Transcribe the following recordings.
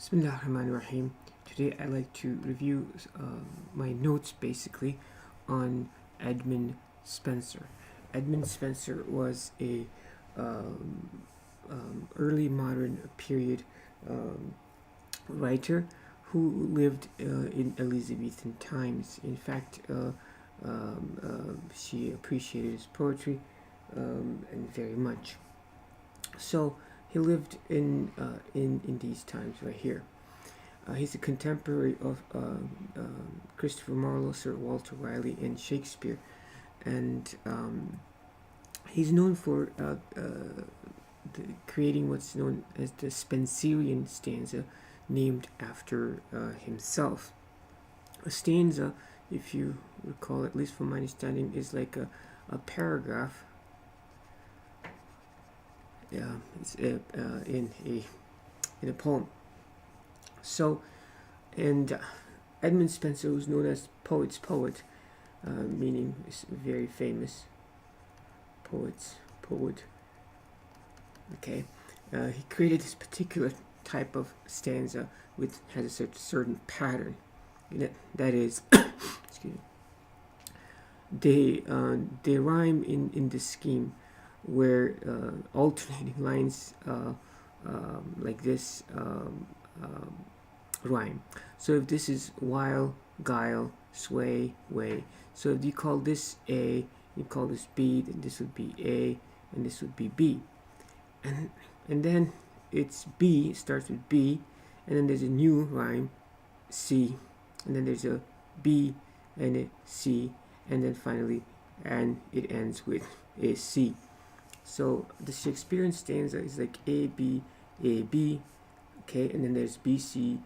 Bismillahirrahmanirrahim. Today I'd like to review my notes basically on Edmund Spenser. Edmund Spenser was a early modern period writer who lived in Elizabethan times. In fact, she appreciated his poetry and very much. So he lived in these times right here. He's a contemporary of Christopher Marlowe, Sir Walter Raleigh, and Shakespeare, and he's known for creating what's known as the Spenserian stanza, named after himself. A stanza, if you recall, at least from my understanding, is like a paragraph. It's in a poem. So, and Edmund Spenser was known as poet's poet, meaning very famous poet. Okay, he created this particular type of stanza which has a certain pattern. That is, excuse me. They rhyme in this scheme where alternating lines like this rhyme. So if this is while, guile, sway, way. So if you call this A, you call this B, then this would be A, and this would be B. And then it's B, it starts with B, and then there's a new rhyme, C, and then there's a B and a C, and then finally, and it ends with a C. So the Shakespearean stanza is like A, B, okay, and then there's B, C,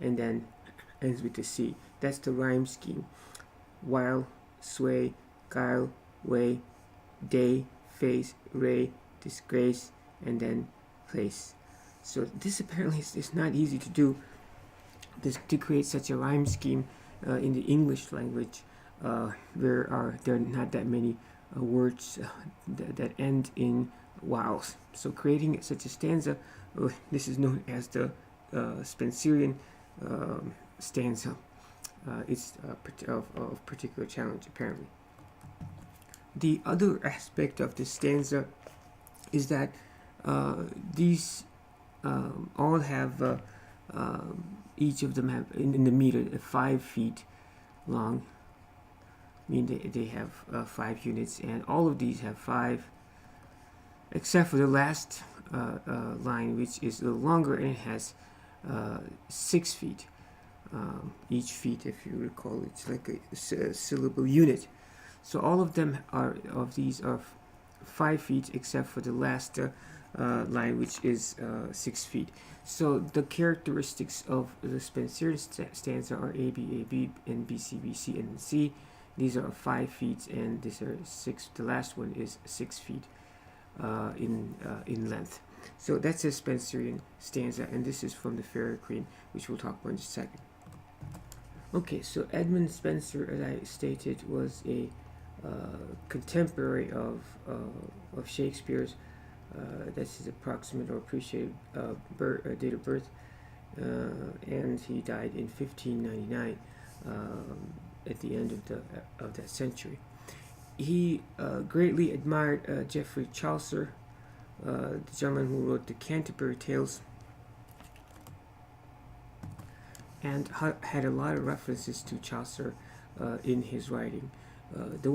and then ends with a C. That's the rhyme scheme. While, sway, guile, way, day, face, ray, disgrace, and then place. So this apparently is not easy to do, to create such a rhyme scheme in the English language. There are not that many words that end in vowels. So creating such a stanza, this is known as the Spenserian stanza. It's of particular challenge, apparently. The other aspect of this stanza is that these all have, each of them have in the meter 5 feet long. I mean, they have 5 units, and all of these have 5, except for the last line, which is a little longer, and it has 6 feet. Each feet, if you recall, it's like a syllable unit. So all of them of these are 5 feet, except for the last line, which is 6 feet. So the characteristics of the Spenserian stanza are A, B, and B, C, and C. These are 5 feet, and these are 6. The last one is 6 feet in length. So that's a Spenserian stanza, and this is from the Fairy Queen, which we'll talk about in just a second. Okay, so Edmund Spenser, as I stated, was a contemporary of Shakespeare's. That's his approximate or appreciated date of birth, and he died in 1599. At the end of that century. He greatly admired Geoffrey Chaucer, the gentleman who wrote the Canterbury Tales, and had a lot of references to Chaucer in his writing. The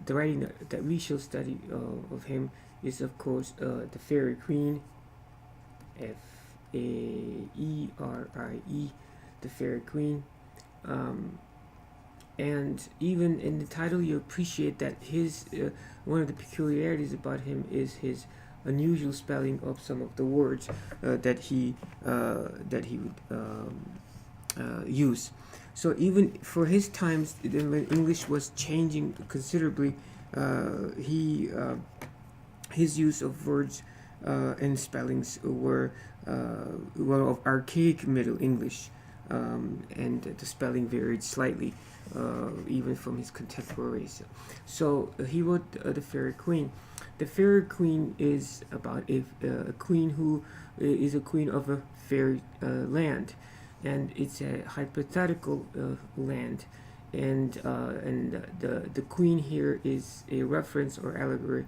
writing that we shall study of him is, of course, the Fairy Queen, F-A-E-R-I-E, the Fairy Queen. And even in the title, you appreciate that his one of the peculiarities about him is his unusual spelling of some of the words that he would use. So even for his times, when English was changing considerably, his use of words and spellings were of archaic Middle English. and the spelling varied slightly, even from his contemporaries. So he wrote the Fairy Queen. The Fairy Queen is about a queen who is a queen of a fairy land, and it's a hypothetical land, and the queen here is a reference or allegory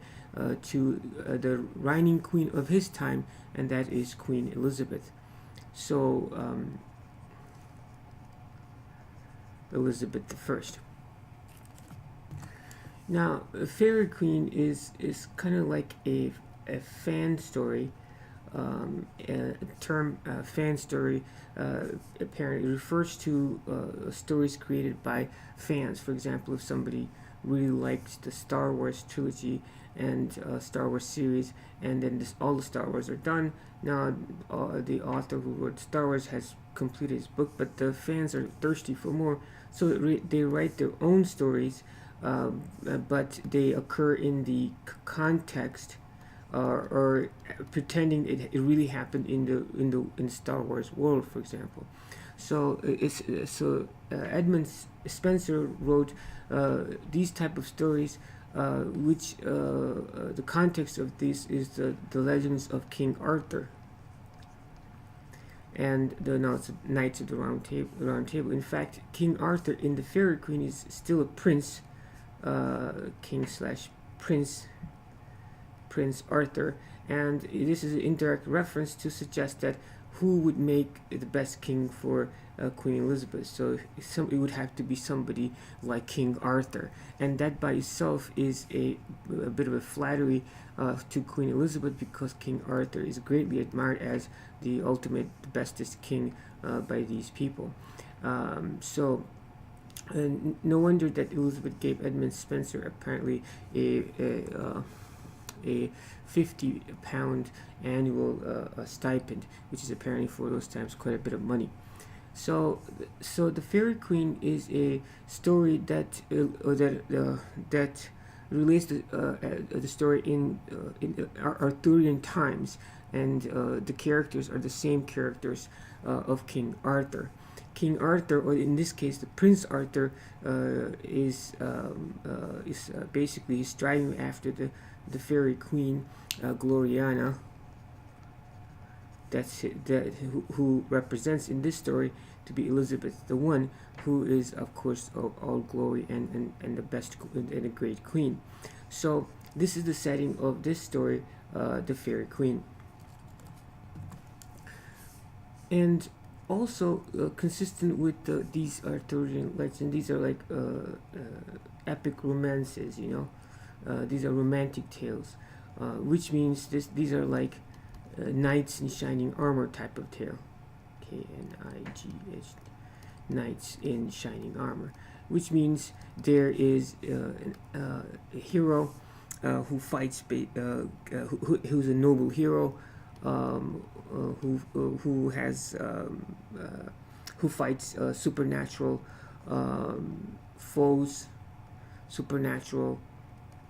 to the reigning queen of his time, and that is Queen Elizabeth. So Elizabeth I. Now, Fairy Queen is kind of like a fan story. A term fan story apparently refers to stories created by fans. For example, if somebody really liked the Star Wars trilogy and Star Wars series, and then all the Star Wars are done, now the author who wrote Star Wars has completed his book, but the fans are thirsty for more, so they write their own stories, but they occur in the context or pretending it really happened in the Star Wars world, for example. So Edmund Spenser wrote these type of stories, which the context of this is the legends of King Arthur and the Knights of the Round Table. In fact, King Arthur in the Fairy Queen is still a prince, king/prince, Prince Arthur, and this is an indirect reference to suggest that who would make the best king for Queen Elizabeth. So it would have to be somebody like King Arthur, and that by itself is a bit of a flattery to Queen Elizabeth, because King Arthur is greatly admired as the ultimate, the bestest king by these people. So no wonder that Elizabeth gave Edmund Spenser apparently a 50-pound annual stipend, which is apparently for those times quite a bit of money. So the Fairy Queen is a story that relates to the story in Arthurian times, and the characters are the same characters of King Arthur. King Arthur, or in this case, the Prince Arthur, is basically striving after the Fairy Queen, Gloriana. Who represents in this story to be Elizabeth the One, who is of course all glory and the best and a great queen. So this is the setting of this story, the Fairy Queen. And also consistent with these Arthurian legends, these are like epic romances, these are romantic tales, which means these are like knights in shining armor type of tale. K-N-I-G-H, knights in shining armor, which means there is a hero who fights, who's a noble hero, who has who fights supernatural foes, supernatural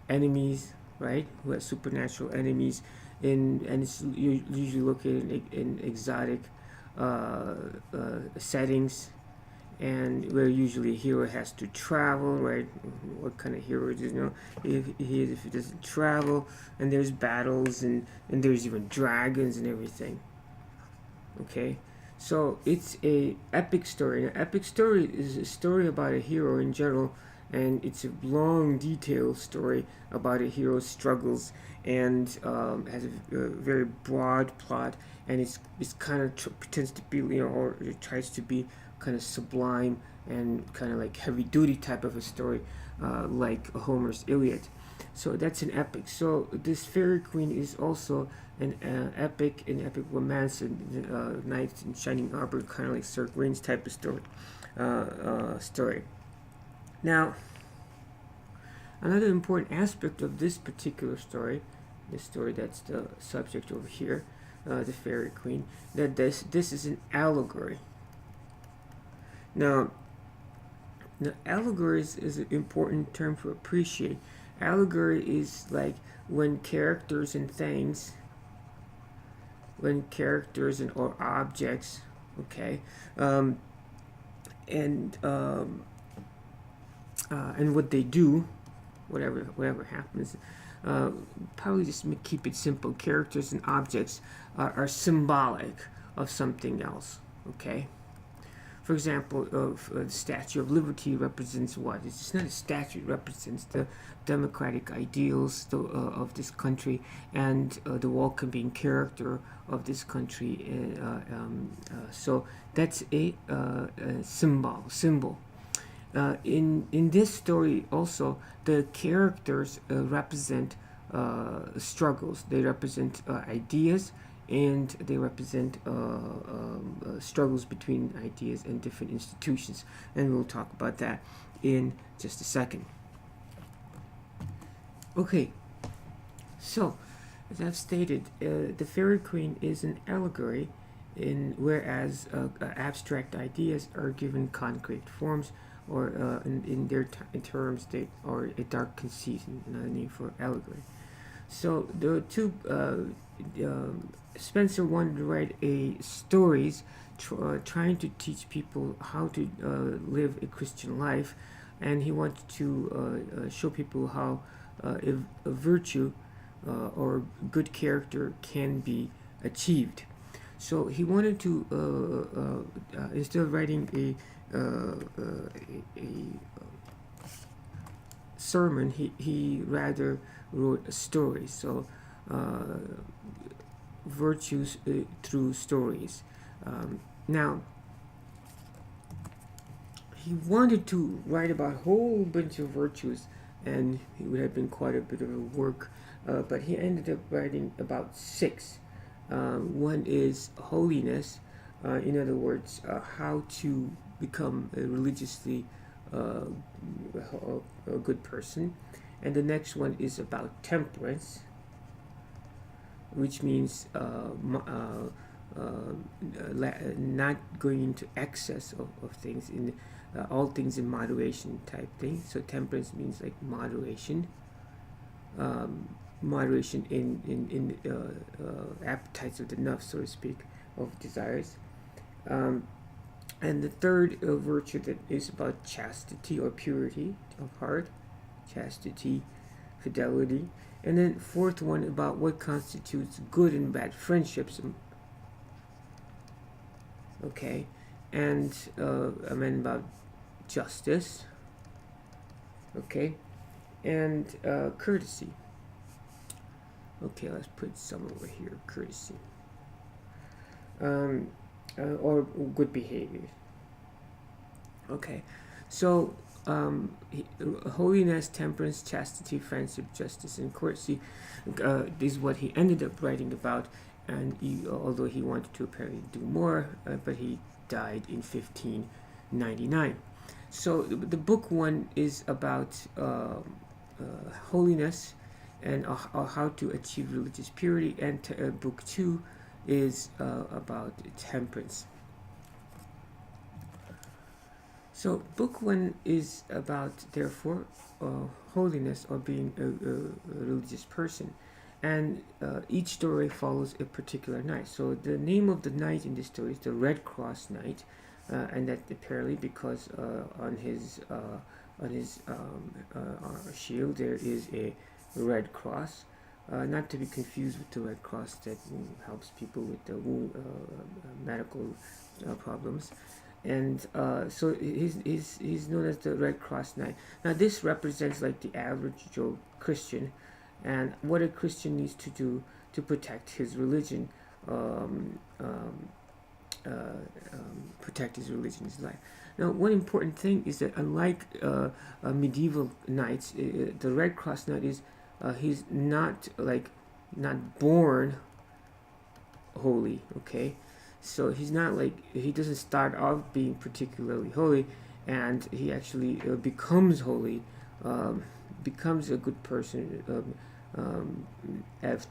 enemies, right? Who has supernatural enemies, and it's usually located in exotic settings, and where usually a hero has to travel, right? What kind of hero is, if he doesn't travel, and there's battles, and there's even dragons and everything. Okay, so it's a epic story. An epic story is a story about a hero in general, and it's a long, detailed story about a hero's struggles, and has a very broad plot, and it's kind of pretends to be, or it tries to be kind of sublime and kind of like heavy duty type of a story, like Homer's Iliad. So that's an epic. So this Fairy Queen is also an epic romance, and knights in shining armor, kind of like Sir Gawain's type of story. Now, another important aspect of this particular story, that's the subject over here, the Fairy Queen, that this is an allegory. Now, allegory is an important term to appreciate. Allegory is like when characters and things, or objects, okay, and what they do, whatever happens. Probably just keep it simple. Characters and objects are symbolic of something else. Okay. For example, the Statue of Liberty represents what? It's just not a statue. It represents the democratic ideals of this country and the welcoming character of this country. So that's a symbol. In this story also, the characters represent struggles. They represent ideas, and they represent struggles between ideas and different institutions. And we'll talk about that in just a second. Okay, so as I've stated, the Fairy Queen is an allegory, whereas abstract ideas are given concrete forms, or in terms they are a dark conceit, another name for allegory. So the two Spenser wanted to write stories trying to teach people how to live a Christian life, and he wanted to show people how a virtue or good character can be achieved. So he wanted to instead of writing a sermon, he rather wrote a story. So virtues through stories. Now, he wanted to write about a whole bunch of virtues, and it would have been quite a bit of work, but he ended up writing about 6. One is holiness, in other words, how to become a religiously a good person. And the next one is about temperance, which means not going into excess of things, in all things in moderation type thing. So temperance means like moderation, moderation in appetites of the nafs, so to speak, of desires. And the third virtue that is about chastity or purity of heart, chastity, fidelity. And then fourth one about what constitutes good and bad friendships. Okay, and about justice. Okay, and courtesy. Okay, let's put some over here. Courtesy. Or good behavior. Okay, so holiness, temperance, chastity, friendship, justice, and courtesy is what he ended up writing about. And although he wanted to apparently do more, but he died in 1599. So the book 1 is about holiness and how to achieve religious purity, and book 2 is about temperance. So book 1 is about, therefore, holiness, or being a religious person. And each story follows a particular knight. So the name of the knight in this story is the Red Cross Knight, and that apparently because on his shield there is a red cross, not to be confused with the Red Cross that helps people with the medical problems. And so he's known as the Red Cross Knight. Now this represents like the average Joe Christian, and what a Christian needs to do to protect his religion, protect his religion, his life. Now, one important thing is that unlike medieval knights, the Red Cross Knight is he's not born holy. Okay, so he's not he doesn't start off being particularly holy, and he actually becomes holy, becomes a good person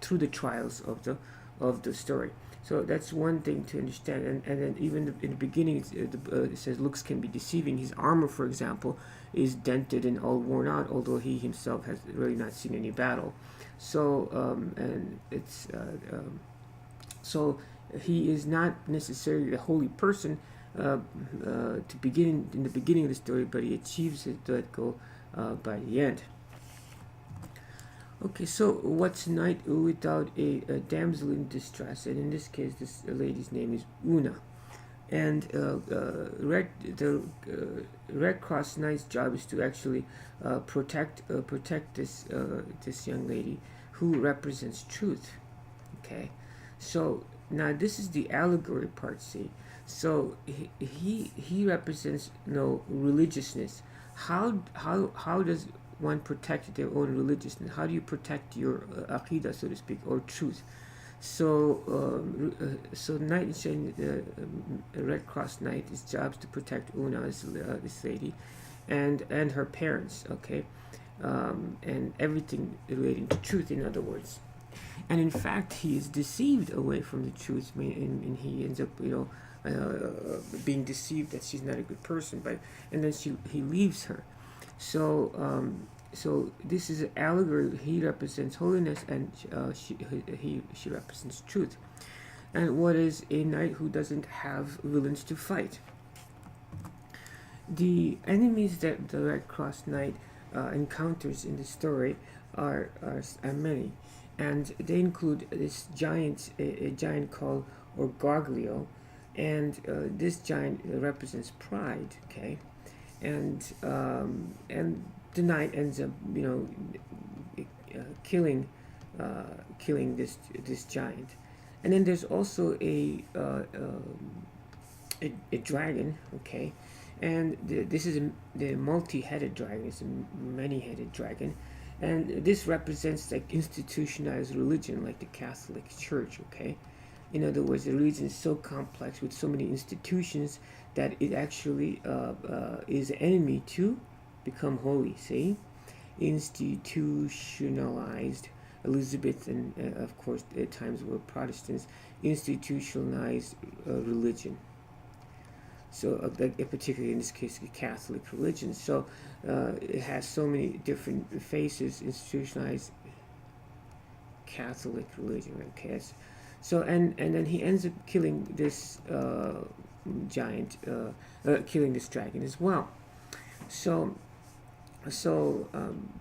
through the trials of the story. So that's one thing to understand. And then even in the beginning, it says looks can be deceiving. His armor, for example, is dented and all worn out, although he himself has really not seen any battle. So and it's so he is not necessarily a holy person, to begin in the beginning of the story, but he achieves that goal by the end. Okay, so what's knight without a damsel in distress? And in this case, this lady's name is Una. And the Red Cross Knight's job is to actually protect this young lady who represents truth. Okay, so now this is the allegory part. See, so he represents religiousness. How does one protect their own religiousness? How do you protect your aqidah, so to speak, or truth? So Knight Red Cross Knight, his job is to protect Una, this lady, and her parents. Okay, and everything relating to truth, in other words. And in fact, he is deceived away from the truth, and he ends up, being deceived that she's not a good person. And then he leaves her. So so this is an allegory. He represents holiness, and she represents truth. And what is a knight who doesn't have villains to fight? The enemies that the Red Cross Knight encounters in the story are many, and they include this giant, a giant called Orgoglio, and this giant represents pride. Okay, and the knight ends up, killing this giant. And then there's also a dragon. Okay, and this is the multi-headed dragon. It's a many-headed dragon, and this represents like institutionalized religion, like the Catholic Church. Okay, in other words, the religion is so complex with so many institutions that it actually is an enemy to become holy. See, institutionalized. Elizabeth and of course at times were Protestants, institutionalized religion. So particularly in this case, the Catholic religion. So it has so many different faces. Institutionalized Catholic religion. Okay. So and then he ends up killing this giant, killing this dragon as well. So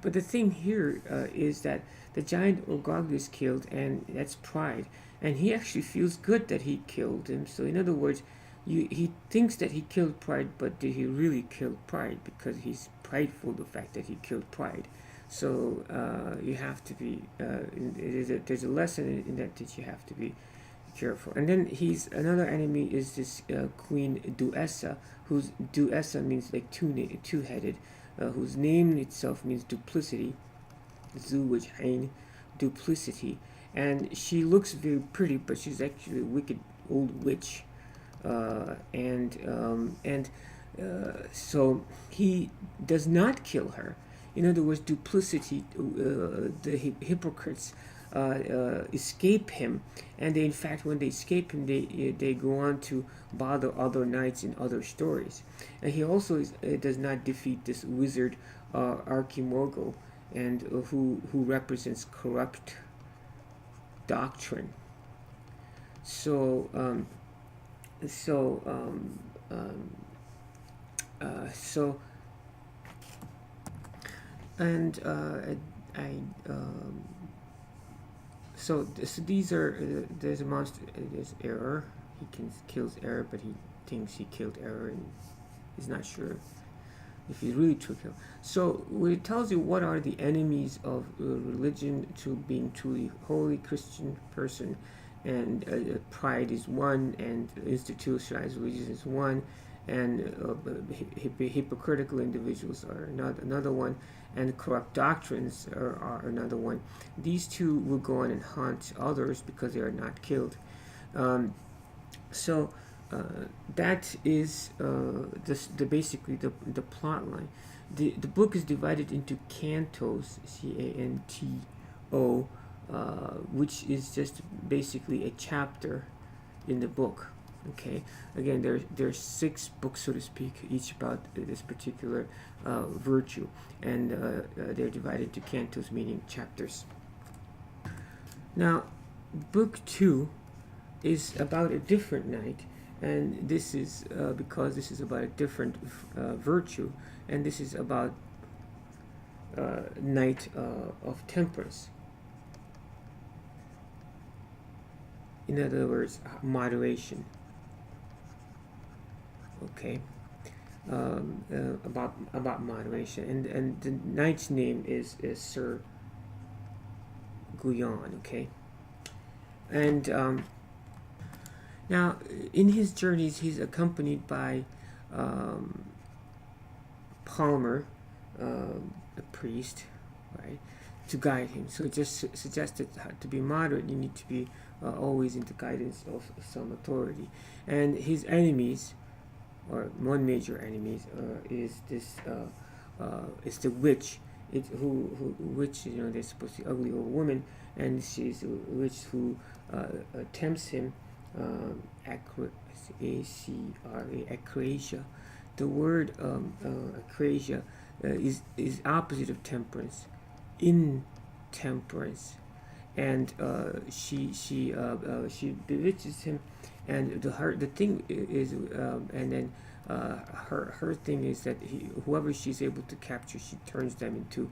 but the thing here is that the giant Orgoglio is killed, and that's pride. And he actually feels good that he killed him. So in other words, he thinks that he killed pride, but did he really kill pride? Because he's prideful the fact that he killed pride. So you have to be, there's a lesson in that you have to be careful. And then another enemy is this Queen Duessa, whose Duessa means like two-headed, whose name itself means duplicity, duplicity, and she looks very pretty, but she's actually a wicked old witch, so he does not kill her. In other words, duplicity, the hypocrites escape him, and they, in fact, when they escape him, they go on to bother other knights in other stories. And he also does not defeat this wizard Archimorgo, and who represents corrupt doctrine. So these are there's a monster. There's Error. He kills Error, but he thinks he killed Error, and he's not sure if he's really true kill. So it tells you what are the enemies of religion to being truly holy Christian person, and pride is one, and institutionalized religion is one, and hypocritical individuals are another one, and corrupt doctrines are another one. These two will go on and haunt others because they are not killed. That is basically the plot line. The book is divided into cantos, Canto, which is just basically a chapter in the book. Okay, again, there's 6 books, so to speak, each about this particular virtue, and they're divided into cantos, meaning chapters. Now, book 2 is about a different knight, and this is because this is about a different virtue, and this is about Knight of Temperance. In other words, moderation. Okay, about moderation, and the knight's name is Sir Guyon. Okay, and now in his journeys, he's accompanied by Palmer, a priest, right, to guide him. So it just suggested to be moderate, you need to be always in the guidance of some authority. And his enemies, or one major enemy, is this is the witch. Witch, they're supposed to be ugly old woman, and she's a witch who tempts him. Acrasia. The word acrasia is opposite of temperance, intemperance, and she bewitches him, and the thing is, and then her thing is that whoever she's able to capture, she turns them into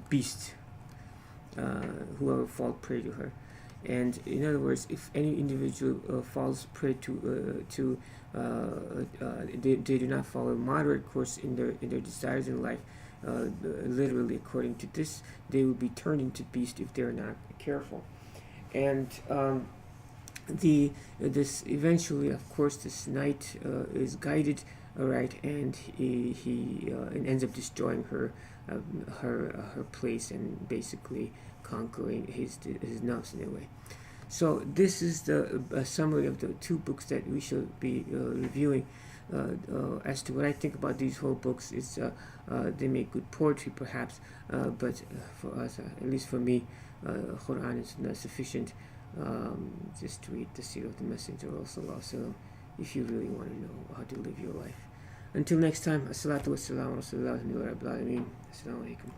beasts. Whoever falls prey to her. And in other words, if any individual falls prey to they do not follow a moderate course in their desires in life, literally according to this, they will be turned into beasts if they're not careful. And this eventually, of course, this knight is guided, right, and he ends up destroying her place, and basically conquering his nafs in a way. So this is the summary of the two books that we shall be reviewing. As to what I think about these whole books, is they make good poetry perhaps, but for us, at least for me, Quran is not sufficient just to read the seerah of the Messenger of Allah, if you really want to know how to live your life. Until next time, as-salatu was-salamu ala rasulillah wa rabbil alameen. Assalamu alaikum.